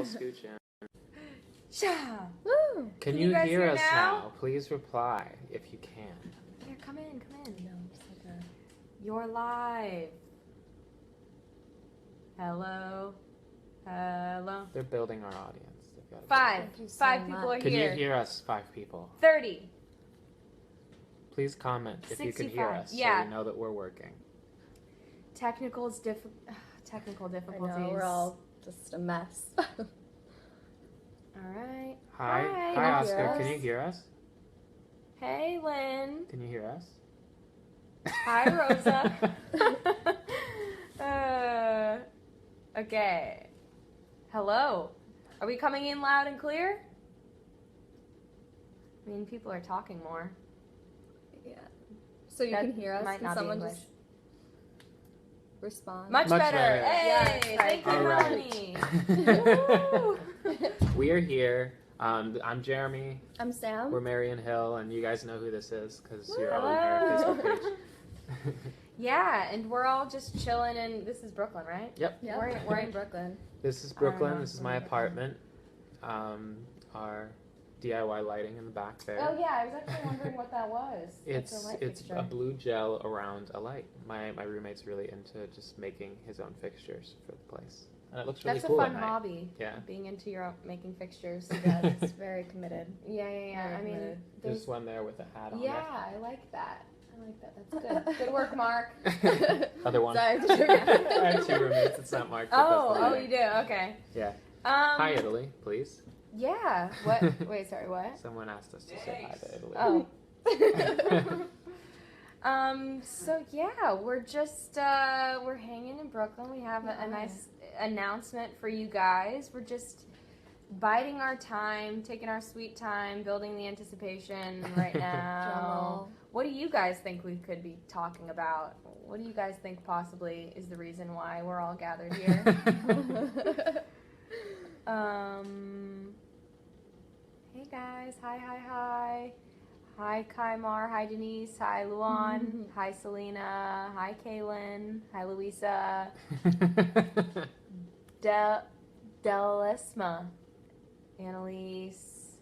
all scooch in. Woo! Can you guys hear us now? now? Please reply if you can. Here, come in. No, just like a... You're live. Hello. They're building our audience. They've got Five so people much. are Can here. you hear us, 5 people? 30. Please comment if you can hear 65. us, Yeah. so we know that we're working. Technical I difficulties. know, we're all just a mess. All right. Hi, Hi. Can you Oscar. hear Can us? you hear us? Hey, Lynn. Can you hear us? Hi, Rosa. Okay. Hello. Are we coming in loud and clear? I mean, people are talking more. Yeah. So you That can hear us? might Can not be someone English. just respond? Much Much better. better. Hey, Yes, thank you, all Melanie. right. We are here. I'm Jeremy. I'm Sam. We're Marian Hill, and you guys know who this is because you're Hello. on our Facebook page. Yeah, and we're all just chilling, and this is Brooklyn, right? Yep. Yeah, We're in Brooklyn. This is Brooklyn. know. This is my apartment. Our DIY lighting in the back there. Oh yeah, I was actually wondering what that was. It's a light it's fixture. a blue gel around a light. My roommate's really into just making his own fixtures for the place, and it looks really That's cool a at fun night. hobby. Yeah. Being into your own, making fixtures. Yeah, it's very committed. Yeah. Very I mean, committed. There's one there with a hat on yeah, I like that. That's good. Good work, Mark. it. Other one. Sorry. I have 2 roommates. It's not Mark. but that's the Oh, lighting. you do. Okay. Yeah. Hi, Hi, Italy, please. Yeah. What? Wait, sorry. What? Someone asked us to say hi to Italy. Oh. So yeah, we're just we're hanging in Brooklyn. We have a nice announcement for you guys. We're just biding our time, taking our sweet time, building the anticipation right now. What do you guys think we could be talking about? What do you guys think possibly is the reason why we're all gathered here? Hey guys, hi. Hi Kaimar, hi Denise, hi Luan, hi Selena, hi Kaylin, hi Louisa, Delisma, Annalise,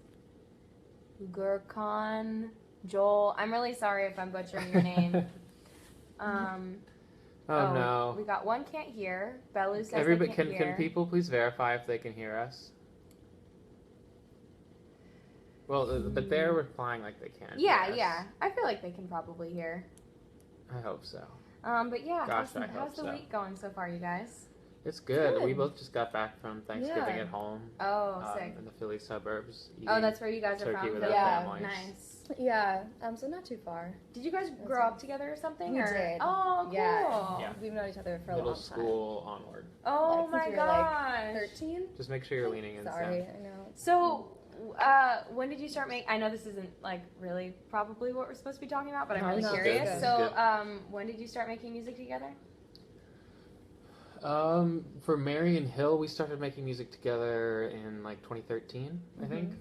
Gurkhan, Joel. I'm really sorry if I'm butchering your name. Oh no. We got one can't hear. Belu says Everybody, they can't hear. can people please verify if they can hear us? Well, but they're replying like they can. Yeah, hear us. yeah. I feel like they can probably hear. I hope so. But yeah, Gosh, I how's hope the so. week going so far, you guys? It's good. Good. We both just got back from Thanksgiving Yeah. at home. Oh, sick. In the Philly suburbs. Oh, eating that's where you guys are turkey from? with our Yeah, families. nice. Yeah, so not too far. Did you guys That's grow up nice. together or something? We or? did. Oh, cool. Yeah. We've known each other for a middle long time. school onward. Oh Like, my since we were, like, gosh. 13? Just make sure you're leaning in. Sorry, Sam. I know. So, when did you start making? I know this isn't like really probably what we're supposed to be talking about, but I'm No, really this is curious. good. So, This is when did you start making music together? For Marian Hill, we started making music together in like 2013, I think.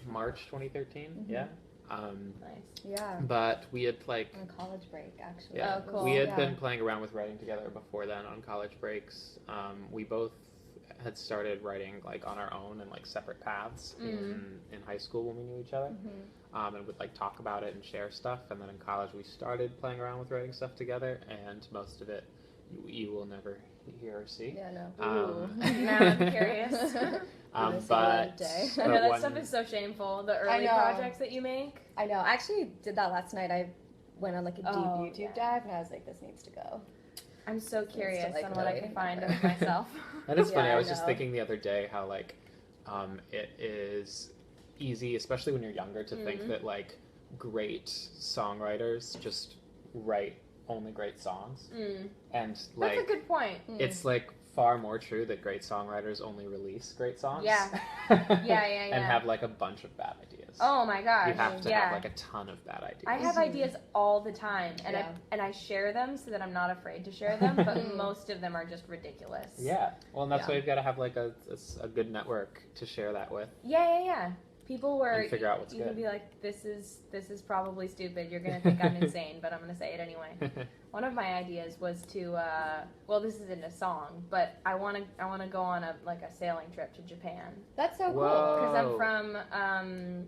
March 2013. Yeah. Nice. Yeah, But we had like on college break, actually. yeah, Oh, cool. we had Yeah. been playing around with writing together before then on college breaks. We both had started writing like on our own and like separate paths in high school when we knew each other, and would like talk about it and share stuff. And then in college we started playing around with writing stuff together, and most of it you will never hear or see. Yeah, no. Now I'm curious. But day. I know that one- stuff is so shameful. The early know. projects that you make. I know. I actually did that last night. I went on like a deep Oh, YouTube yeah. dive, and I was like, this needs to go. I'm so curious like, on what I really can find remember. of myself. That is funny. Yeah, I I was just know. thinking the other day how like it is easy, especially when you're younger, to think that like great songwriters just write only great songs, and like That's a good point. it's like far more true that great songwriters only release great songs. Yeah. Yeah. And have like a bunch of bad ideas. Oh my gosh. You have to yeah. have like a ton of bad ideas. I have ideas all the time, and Yeah. I share them so that I'm not afraid to share them. But most of them are just ridiculous. Yeah. Well, and that's Yeah. why you've got to have like a good network to share that with. Yeah. people were and figure out what's you good. can be like, this is probably stupid. You're gonna think I'm insane, but I'm gonna say it anyway. One of my ideas was to well, this isn't a song, but I want to go on a sailing trip to Japan That's so cool. Whoa. because I'm from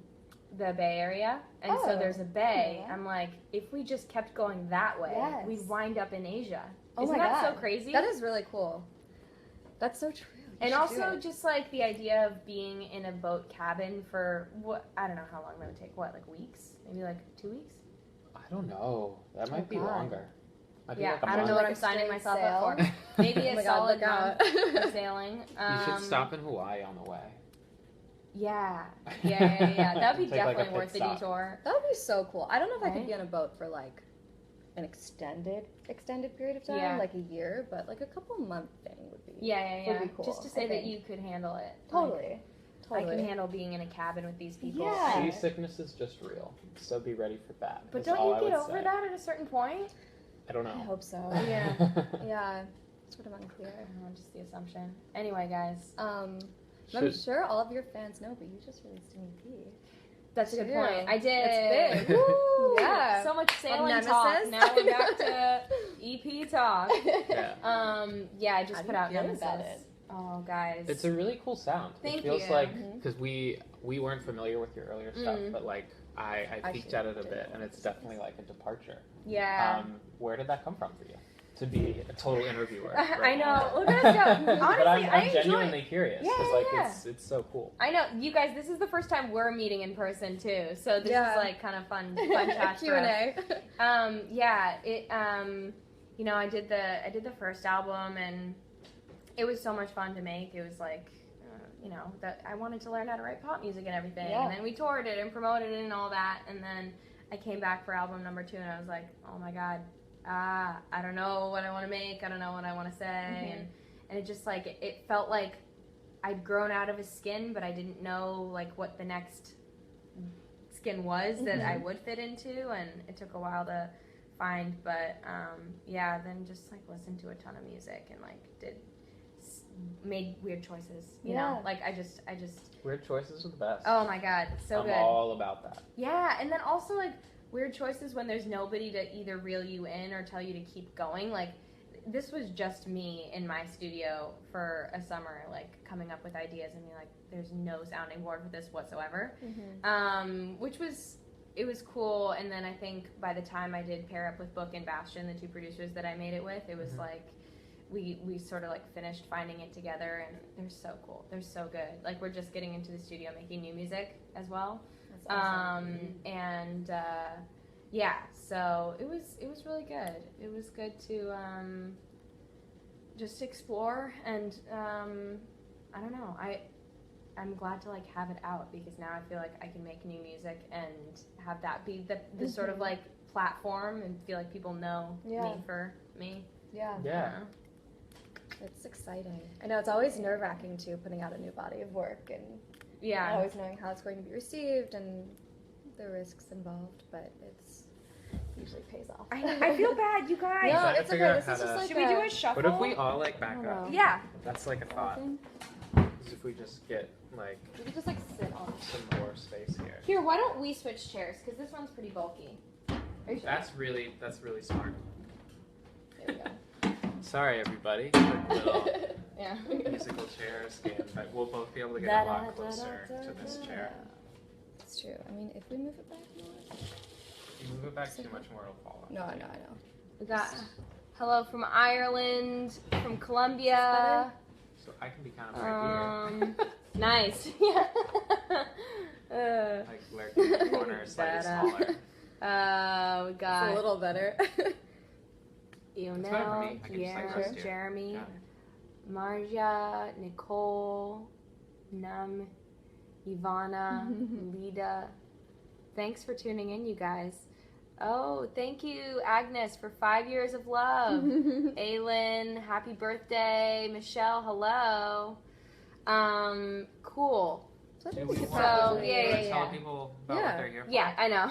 the Bay Area, and so there's a bay. Yeah. I'm like, if we just kept going that way, Yes. we'd wind up in Asia. Oh Isn't my that God. so crazy? That is really cool. That's so true. You And should also do it. just like the idea of being in a boat cabin for I don't know how long that would take. Weeks? Maybe 2 weeks? I don't know. That might be God. longer. Might be Yeah, like a I don't know month. what Like I'm a signing straight myself sail. up for. Maybe Oh a my God, solid look out. month of sailing. You should stop in Hawaii on the way. Yeah. That would be Take, like, a definitely worth pit the stop. detour. That would be so cool. I don't know if I Right? could be on a boat for an extended period of time, Yeah. like a year, but a couple month thing would be. Yeah. Would be cool, Just to I say that think. you could handle it. Totally. I can handle being in a cabin with these people. Yeah. Seasickness is just real, so be ready for that. But That's don't all I you get would over say. that at a certain point? I don't I know. hope so. Yeah. Yeah. Sort of unclear. I don't know, just the assumption. Anyway, guys. I'm Should- sure all of your fans know, but you just released an EP. That's a good True. point. I did. It's big. Woo! Yeah. So much sailing Nemesis. talk. Now we're back to EP talk. Yeah. Yeah, I just How do put you out feel Nemesis. about it? Oh, guys. It's a really cool sound. Thank it feels you. like Mhm. because we weren't familiar with your earlier stuff, but I peeked at it a bit, and it's definitely like a departure. Yeah. Where did that come from for you? To be a total interviewer. I right know. now? Look at us go. Honestly, but I'm I enjoy genuinely it. curious Yeah, because yeah. it's so cool. I know, you guys. This is the first time we're meeting in person too, so this Yeah. is kind of fun chat for us. Q&A. Yeah. It. I did the first album, and it was so much fun to make. It was that I wanted to learn how to write pop music and everything, Yeah. and then we toured it and promoted it and all that, and then I came back for album number 2, and I was like, oh my God, I don't know what I want to make, I don't know what I want to say, and it just it felt like I'd grown out of a skin, but I didn't know what the next skin was that I would fit into, and it took a while to find, but then just listened to a ton of music and made weird choices, you know, I just Weird choices are the best. oh my God, so I'm good. all about that. Yeah, and then also weird choices when there's nobody to either reel you in or tell you to keep going. This was just me in my studio for a summer, coming up with ideas and being there's no sounding board for this whatsoever. Which was cool. And then I think by the time I did pair up with Book and Bastion, the 2 producers that I made it with, it was we sort of finished finding it together, and they're so cool. They're so good. We're just getting into the studio making new music as well. That's awesome. And so it was really good. It was good to just explore, and I don't know. I'm glad to have it out, because now I feel like I can make new music and have that be the sort of platform, and feel like people know me for me. Yeah. Yeah. It's exciting. I know it's always nerve-wracking too, putting out a new body of work and Yeah. always knowing how it's going to be received and the risks involved, but it's usually pays off. I feel bad, you guys. No, Trying to it's figure okay. out This how is just to- like Should we do a shuffle? What if we all back I don't up? know. Yeah. That's a thought. Thing. Is if we just get You could just sit on it. some more space here. Here, why don't we switch chairs? Because this one's pretty bulky. Are you sure? That's really smart. There we go. Sorry, everybody. Quick little Yeah. musical chairs game, but we'll both be able to get a lot closer to this chair. It's true. I mean, if we move it back more. If you move it back too much more, it'll fall off. No, I know. We got hello from Ireland, from Colombia. So I can be kind of right Nice. Yeah. here. Like lurking in the corner, slightly smaller. We It's got a little better. It's better for me. Ionel, I can just, Pierre, rest here. Jeremy, Yeah. Marja, Nicole, Nam, Ivana, Lida. Thanks for tuning in, you guys. Oh, thank you, Agnes, for 5 years of love. Aylin, happy birthday. Michelle, hello. Cool. So I Do think we we could want probably to tell people about what they're here for? Yeah, I know.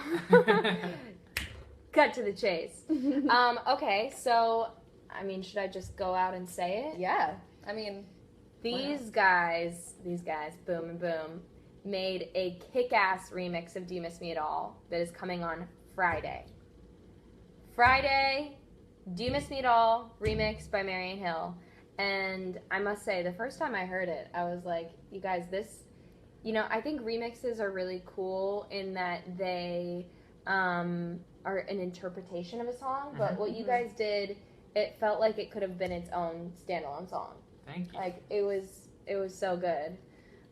Cut to the chase. Okay, so, I mean, should I just go out and say it? Yeah. I mean, These guys, Boom and Boom, made a kick-ass remix of Do You Miss Me At All that is coming on Friday. Friday, Do You Miss Me At All, remix by Marian Hill. And I must say, the first time I heard it, I was like, you guys, this, I think remixes are really cool in that they are an interpretation of a song, but what you guys did, it felt like it could have been its own standalone song. Thank you. Like, it was so good.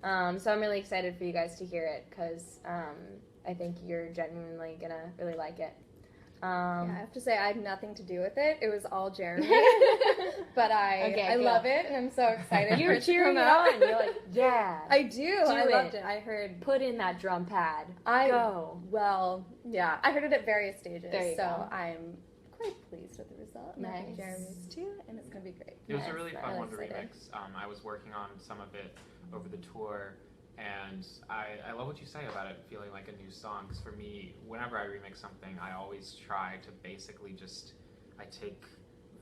So I'm really excited for you guys to hear it, because I think you're genuinely gonna really like it. Yeah, I have to say I had nothing to do with it. It was all Jeremy. But I love it, and I'm so excited for You're it to cheering come it out. on. You're like, yeah. I do. I loved it. it. I heard. Put in that drum pad. Go. Well, yeah. I heard it at various stages, There you so go. I'm quite pleased with the result. And I think Nice. Jeremy's too, and it's gonna be great. It was a Nice. really I'm fun really one to excited. remix. I was working on some of it over the tour, and I love what you say about it feeling like a new song. Because for me, whenever I remix something, I always try to basically I take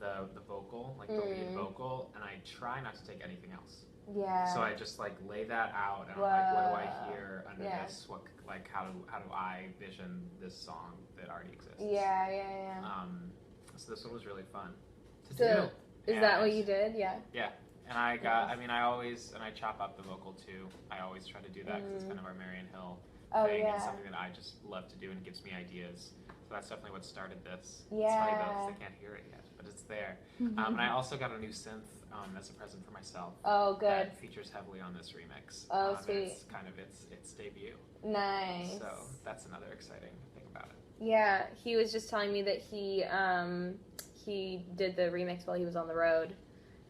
the vocal, like the lead vocal, and I try not to take anything else. Yeah. So I just like lay that out, and I'm like, what do I hear under Yeah. this? What how do I vision this song that already exists? Yeah. So this one was really fun to So, do. Is that what And- you did? Yeah. Yeah, and I chop up the vocal too. I always try to do that because it's kind of our Marian Hill Oh, thing. yeah. It's something that I just love to do and it gives me ideas. So that's definitely what started this. Yeah. It's funny though because I can't hear it yet, but it's there. And I also got a new synth as a present for myself. Oh, good. That features heavily on this remix. Oh, and sweet. It's kind of its debut. Nice. So that's another exciting thing about it. Yeah, he was just telling me that he did the remix while he was on the road,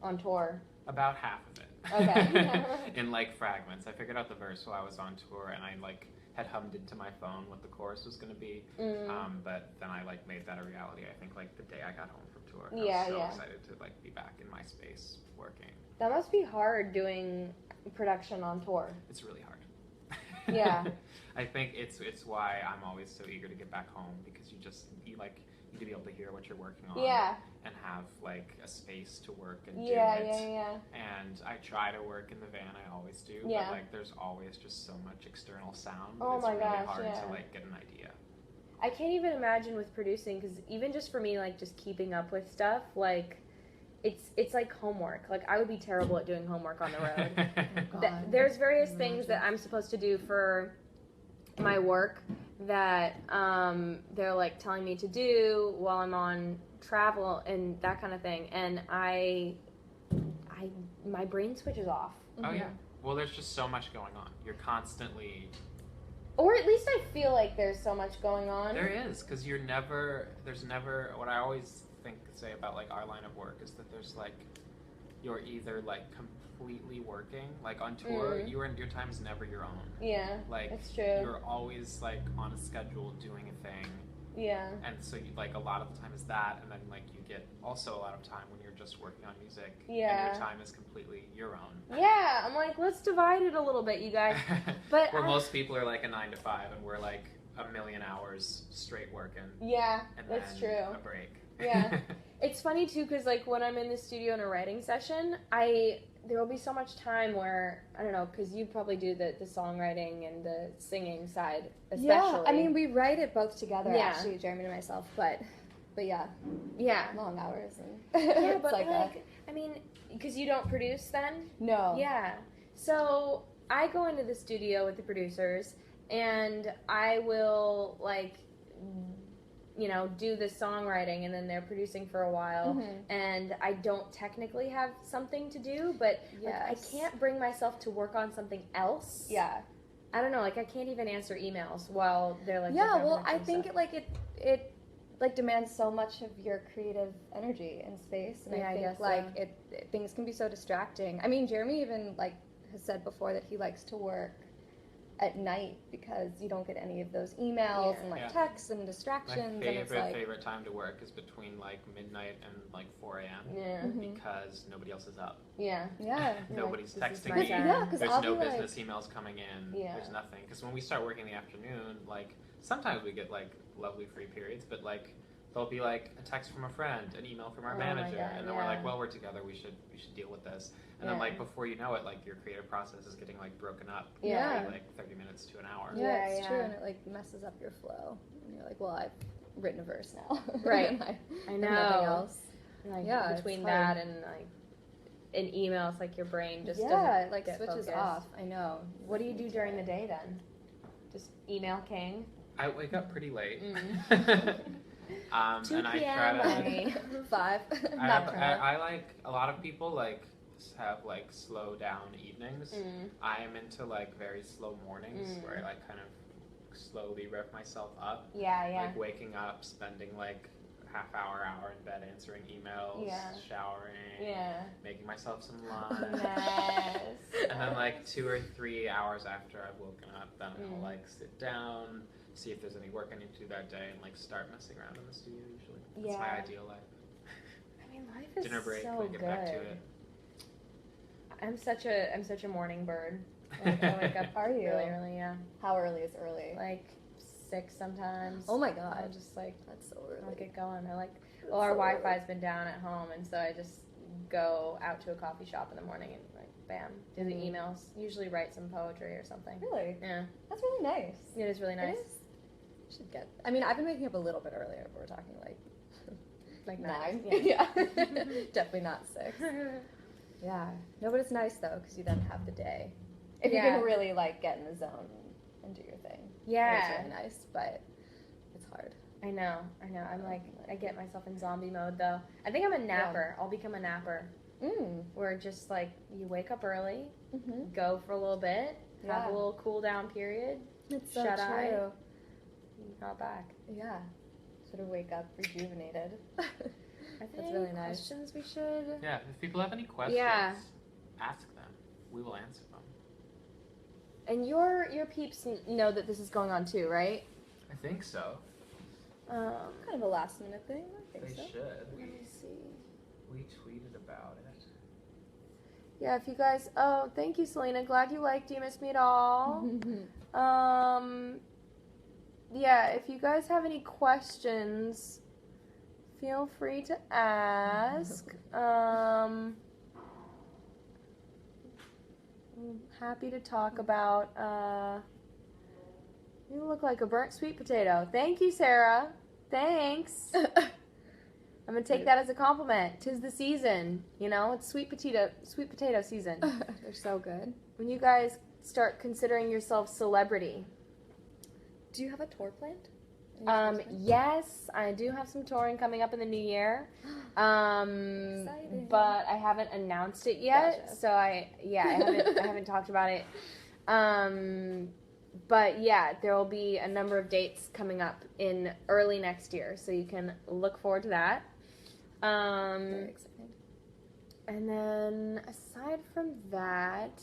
on tour. About half of it. Okay. In like fragments. I figured out the verse while I was on tour, and I like had hummed into my phone what the chorus was going to be. But then I like made that a reality. I think like the day I got home from tour. I was so excited to like be back in my space working. That must be hard doing production on tour. It's really hard. Yeah. I think it's why I'm always so eager to get back home, because you need to be able to hear what you're working on. Yeah. And have like a space to work and do Yeah. it. And I try to work in the van, I always do. Yeah. But like there's always just so much external sound. Oh it's my really gosh, hard yeah. to like get an idea. I can't even imagine with producing, because even just for me, like just keeping up with stuff, like it's like homework. Like I would be terrible at doing homework on the road. There's various things that I'm supposed to do for my work that they're like telling me to do while I'm on travel and that kind of thing, and my brain switches off. Oh yeah. Well, there's just so much going on. You're constantly. Or at least I feel like there's so much going on. There is, because there's never, what I always say about like our line of work is that there's like, you're either like completely working, like on tour, your time is never your own. Yeah, Like, that's true. you're always like on a schedule doing a thing. Yeah. And so you, like a lot of the time is that, and then like you get also a lot of time when you're just working on music. Yeah. And your time is completely your own. Yeah, I'm like, let's divide it a little bit, you guys. But Where most people are like a 9 to 5, and we're like a million hours straight working. Yeah, And that's then true. a break. Yeah. It's funny too, because like when I'm in the studio in a writing session, there will be so much time where, I don't know, because you probably do the songwriting and the singing side especially. Yeah, I mean, we write it both together, Yeah. actually, Jeremy and myself, but yeah, Yeah. long hours. And Yeah, it's but like like, I mean, because you don't produce then? no. Yeah. So I go into the studio with the producers, and I will like, do the songwriting, and then they're producing for a while, and I don't technically have something to do, but like, I can't bring myself to work on something else. Yeah. I don't know, like I can't even answer emails while they're like. Yeah, working on well, production I think stuff. it like demands so much of your creative energy and space, and Yeah, I I think guess like so. things can be so distracting. I mean, Jeremy even like has said before that he likes to work at night because you don't get any of those emails and like texts and distractions. My and it's like, favorite time to work is between like midnight and like 4 a.m. Yeah. because nobody else is up. Yeah. Yeah. Nobody's Like, this is texting my me. time. Yeah, 'cause There's I'll no be like- business emails coming in. Yeah. There's nothing. Because when we start working in the afternoon, like sometimes we get like lovely free periods, but like there'll be like a text from a friend, an email from our Oh my manager, God, and then we're like, yeah. well, we're together. We should deal with this. And then, like, before you know it, like, your creative process is getting, like, broken up. Yeah. Like 30 minutes to an hour. Yeah, it's true, and it, like, messes up your flow. And you're like, well, I've written a verse now. Right. I know. Nothing else. Like, between that and, like, an email, it's like your brain just doesn't like, get switches focused. off. I know. What do you do during the day, then? Just email king? I wake up pretty late. 2 and I p.m. try to... 5. I like, a lot of people, like, have, like, slow down evenings. I am into, like, very slow mornings where I, like, kind of slowly rev myself up. Like, waking up, spending, like, half hour in bed answering emails, showering, making myself some lunch. And then, like, 2 or 3 hours after I've woken up, then I'll, like, sit down, see if there's any work I need to do that day, and, like, start messing around in the studio usually. That's my ideal life. I mean, life is dinner break, so we get back to good. it. I'm such a morning bird. Like, I wake up Are you? really early, How early is early? like 6 sometimes. Oh my god. I'm just like, That's so early. I'll get going. I like, well, our Wi-Fi's been down at home, and so I just go out to a coffee shop in the morning and, like, bam, do the emails. Usually write some poetry or something. Really? Yeah. That's really nice. It is really nice. It is. Should get. I mean, I've been waking up a little bit earlier, but we're talking like 9. 9. Yeah. Definitely not 6. Yeah. No, but it's nice though, because you then have the day. If you can really, like, get in the zone and do your thing. Yeah. It's really nice, but it's hard. I know. I'm like, I get myself in zombie mode though. I think I'm a napper. I'll become a napper. Where just, like, you wake up early, go for a little bit, have a little cool down period, It's so shut true. eye, not back. Yeah. Sort of wake up rejuvenated. Are there That's really any nice. questions we should? Yeah, if people have any questions, ask them. We will answer them. And your peeps know that this is going on too, right? I think so. Kind of a last minute thing. I think They so. should. Let me see. We tweeted about it. Yeah, if you guys, thank you, Selena. Glad you liked Do You Miss Me at All? Yeah, if you guys have any questions, feel free to ask. I'm happy to talk about, you look like a burnt sweet potato. Thank you, Sarah. Thanks. I'm gonna take that as a compliment. 'Tis the season, you know. It's sweet potato season. They're so good. When you guys start considering yourselves celebrity. Do you have a tour planned? Yes, I do have some touring coming up in the new year. Exciting. But I haven't announced it yet. Gotcha. So I haven't talked about it. But yeah, there will be a number of dates coming up in early next year, so you can look forward to that. Very exciting. And then aside from that,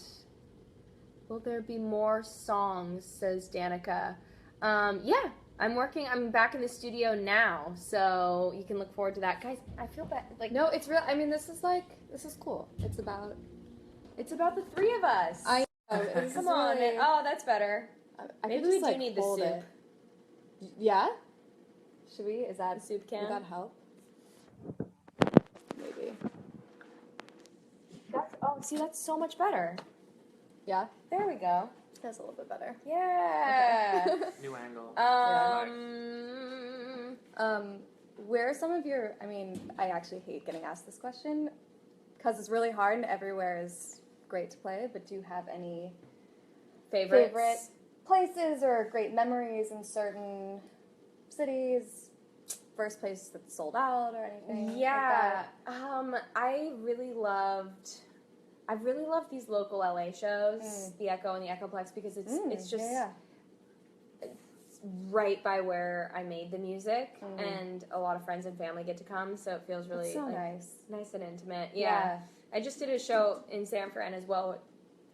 will there be more songs, says Danica. Yeah, I'm back in the studio now, so you can look forward to that. Guys, I feel bad. Like, No, it's real. I mean, this is cool. It's about the 3 of us. I know. This Come is on. really- Oh, that's better. I Maybe could we just, do like, need the hold soup. it. Yeah? Should we? Is that The soup can? Would that help? Maybe. That's so much better. Yeah? There we go. That's a little bit better. Yeah. New angle. Where are some of your, I mean, I actually hate getting asked this question because it's really hard and everywhere is great to play, but do you have any Favorites? favorite places or great memories in certain cities? First place that's sold out or anything? Yeah. I really loved these local LA shows, the Echo and the Echoplex, because it's just it's right by where I made the music, and a lot of friends and family get to come, so it feels really so like, nice and intimate. Yeah. I just did a show in San Fran as well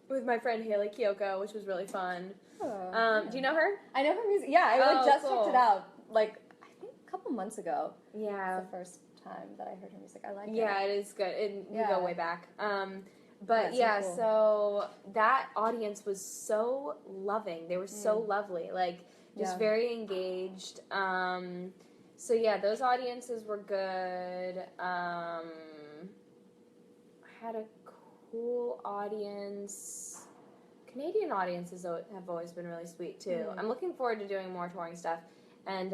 with my friend Haley Kiyoko, which was really fun. Do you know her? I know her music. Yeah, I just checked it out. Like, I think a couple months ago. Yeah. It's the first time that I heard her music. I like it. Yeah, it is good. We go way back. But That's yeah, so cool. so that audience was so loving. They were so lovely. Like, just very engaged. So yeah, those audiences were good. I had a cool audience. Canadian audiences have always been really sweet too. I'm looking forward to doing more touring stuff. And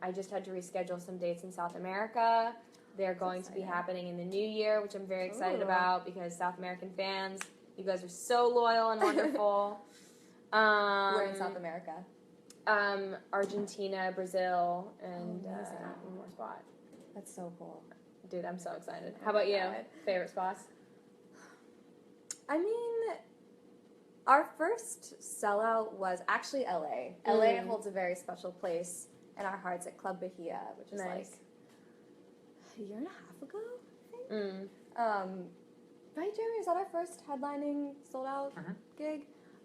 I just had to reschedule some dates in South America. They're going to be happening in the new year, which I'm very excited about because South American fans, you guys are so loyal and wonderful. We're in South America. Argentina, Brazil, and one more spot. That's so cool. Dude, I'm so excited. How about you? Favorite spots? I mean, our first sellout was actually LA. LA holds a very special place in our hearts at Club Bahia, which is like a year and a half ago, I think. Right, Jeremy? Is that our first headlining sold out gig?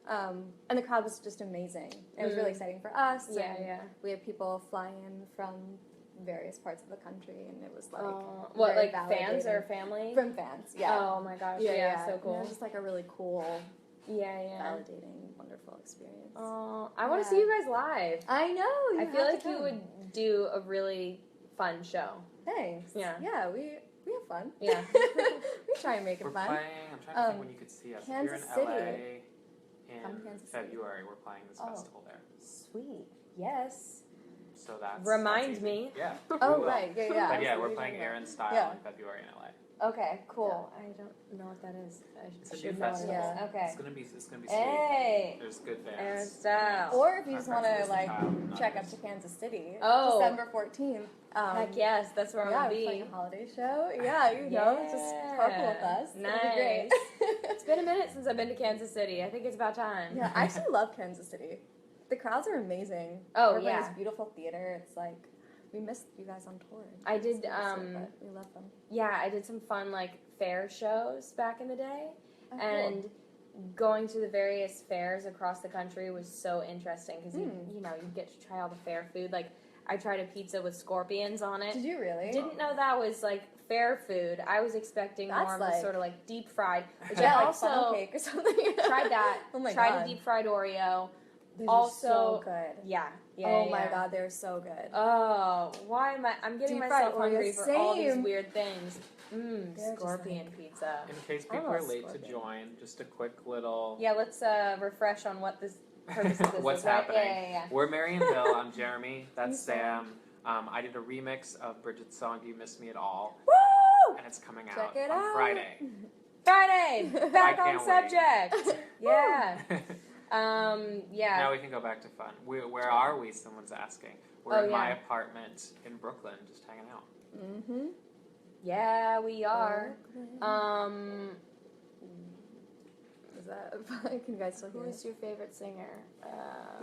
And the crowd was just amazing. It was really exciting for us. Yeah. We had people fly in from various parts of the country, and it was like what, very like fans or family? From fans, yeah. Oh my gosh, yeah, so cool. And it was just like a really cool, validating, wonderful experience. Oh, I want to see you guys live. I know. I feel like you would do a really fun show. Thanks. Yeah. Yeah, we have fun. Yeah. We try and make it fun. I'm trying to think when you could see us. Kansas If you're in City. LA in February, we're playing this festival there. Sweet. Yes. So that's Remind me. Yeah. Oh, right. Yeah. But yeah, we're playing Aaron Style in February in LA. Okay, cool. I don't know what that is. It's a should new know what it festival. is. Yeah. Okay. It's gonna be sweet. Hey. There's good bands. Aaron Style. Or if you just My want to friends like listen to check Child up to Kansas City, Oh. December 14th. Heck yes, that's where I'm gonna we're be. playing a holiday show. Yeah, you know, just carpool with us. Nice. It'll be great. It's been a minute since I've been to Kansas City. I think it's about time. Yeah, I actually love Kansas City. The crowds are amazing. Oh, We're playing yeah. this beautiful theater. It's like we missed you guys on tour. I did, It's awesome, but we love them. Yeah, I did some fun like fair shows back in the day, Oh, and going to the various fairs across the country was so interesting because you get to try all the fair food. Like I tried a pizza with scorpions on it. Did you really? Didn't know that was like fair food. I was expecting more of a sort of like deep fried. Which Yeah, I like also funnel cake or something. tried that. Oh my tried God. a deep fried Oreo. These Also, are so good. Yeah. Oh my God, they're so good. Oh, why am I'm getting Deep myself fried Oreo, hungry for all these same. weird things. They're Scorpion pizza. In case I people love are late to Scorpion. join, just a quick little Yeah, let's refresh on what this purpose of this what's is. Right? happening. Yeah. We're Marian Bill. I'm Jeremy. That's Sam. I did a remix of Bridget's song "Do You Miss Me at All," Woo! and it's coming Check out it on out. Friday. Friday, back I on can't wait. subject. Yeah. Yeah. Now we can go back to fun. Where are we? Someone's asking. We're in my yeah. apartment in Brooklyn, just hanging out. Mm-hmm. Yeah, we are. Is that? Can you guys still hear? Who's your favorite singer?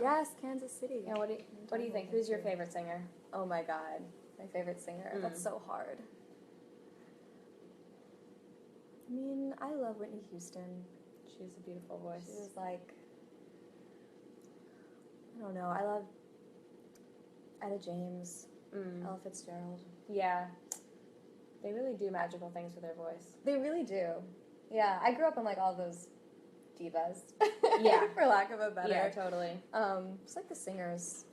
Yes, Kansas City. Yeah. What do you think? Who's your favorite singer? Oh my God, my favorite singer. That's so hard. I mean, I love Whitney Houston. She has a beautiful voice. She was like, I don't know. I love Etta James, Ella Fitzgerald. Yeah. They really do magical things with their voice. They really do. Yeah, I grew up in like all those divas. Yeah. For lack of a better. Yeah, totally. Just like the singers.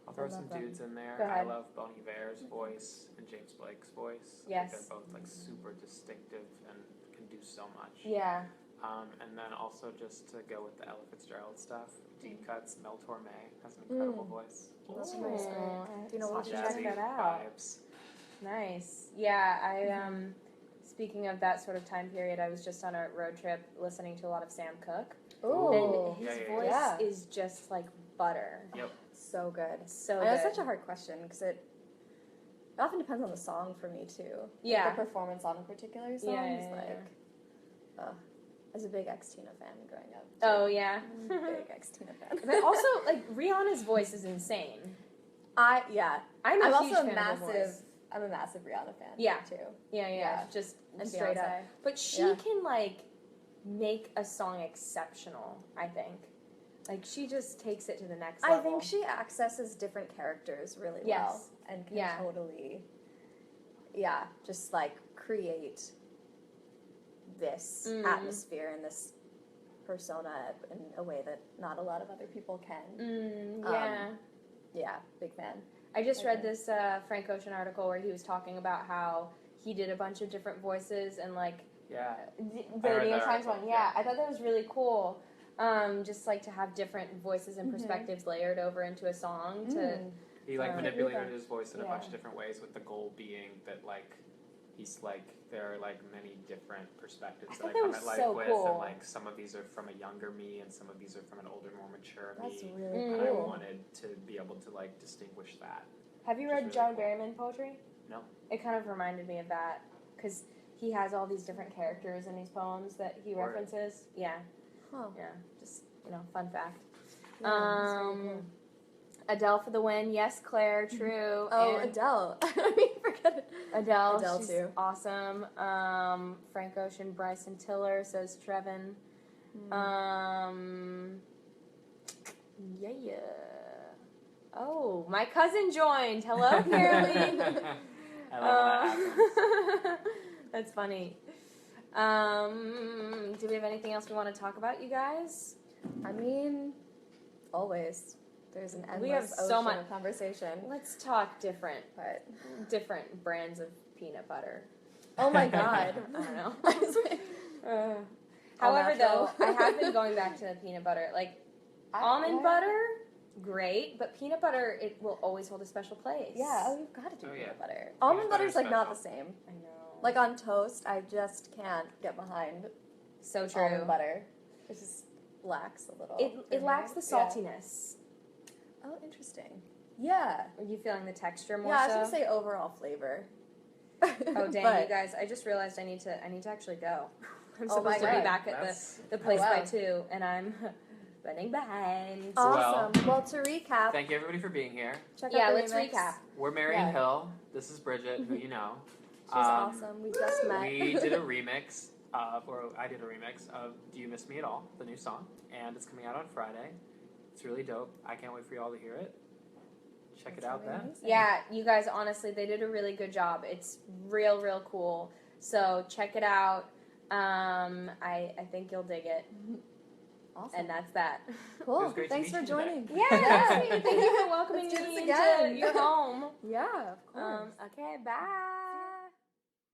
I'll throw I some love them. dudes in there. Go I ahead. love Bon Iver's voice and James Blake's voice. Yes. I think they're both like super distinctive and can do so much. Yeah. And then also just to go with the Ella Fitzgerald stuff, Deep Cuts, Mel Torme has an incredible voice. That's Ooh. nice, great. You know, I'll we'll check Jazzy that out. vibes. Nice. Yeah, I speaking of that sort of time period, I was just on a road trip listening to a lot of Sam Cooke. Ooh. And his Yeah. voice is just like butter. Yep. So good. So I know it's good. such a hard question because it often depends on the song for me too. Yeah. Like the performance on a particular song is Yeah. as a big Tina fan growing up. Oh yeah. Big Tina fan. But also like Rihanna's voice is insane. I'm I'm also huge a fan of her voice. massive. I'm a massive Rihanna fan. Yeah. Too. Yeah. Just And straight Beyonce. up. But she can like make a song exceptional, I think. Like she just takes it to the next level. I think she accesses different characters really well Yes. and can Yeah. totally, just like create this atmosphere and this persona in a way that not a lot of other people can. Yeah, big fan. I just read this Frank Ocean article where he was talking about how he did a bunch of different voices and like Yeah. The I read New York that Times article, one. Yeah, I thought that was really cool. Just like to have different voices and perspectives layered over into a song to. He like manipulated his voice in a Yeah. bunch of different ways, with the goal being that like he's like there are like many different perspectives that I thought that come was at life so with, cool. and like some of these are from a younger me, and some of these are from an older, more mature That's me. really And I cool. wanted to be able to like distinguish that. Have you Which is read really John cool. Berryman poetry? No. It kind of reminded me of that because he has all these different characters in these poems that he Word. references. Yeah, Huh. yeah. Just fun fact. Yeah, that's very cool. Adele for the win. Yes, Claire. True. Oh, And Adele. I mean, forget it. Adele. Adele, She's too. awesome. Frank Ocean, Bryson Tiller says Trevin. Yeah. Oh, my cousin joined. Hello, Caroline. I love when that happens. That's funny. Do we have anything else we want to talk about, you guys? I mean, always. There's an endless We have so ocean much- of conversation. Let's talk different But brands of peanut butter. oh my god, I don't know. All However, though, natural. I have been going back to the peanut butter. Like almond butter, great, but peanut butter, it will always hold a special place. Yeah, oh, you've got to do Oh, peanut yeah. butter. Almond butter butter's is like not the special. same. I know. Like on toast, I just can't get behind so true. almond butter. It just lacks a little. for It me. lacks the Yeah. saltiness. Oh, interesting. Yeah. Are you feeling the texture more Yeah, I was so? gonna say overall flavor. Oh dang, But- you guys! I just realized I need to actually go. I'm Oh my supposed to be God. back at That's- the place wow. by 2, and I'm running behind. Awesome. Well, to recap, Thank you everybody for being here. check Yeah, out the let's remix. recap. We're Marian Yeah. Hill. This is Bridget, who you know. She's awesome. We just met. We did a remix or I did a remix of Do You Miss Me at All, the new song, and it's coming out on Friday. It's really dope. I can't wait for y'all to hear it. Check it That's out really then. amazing. Yeah, you guys, honestly, they did a really good job. It's real cool. So check it out. I think you'll dig it, Awesome. and that's that. It Cool. was great to Thanks meet for you joining. today. Yeah, thank you for welcoming Let's do me this into again. your home. Yeah, of course. Okay, bye.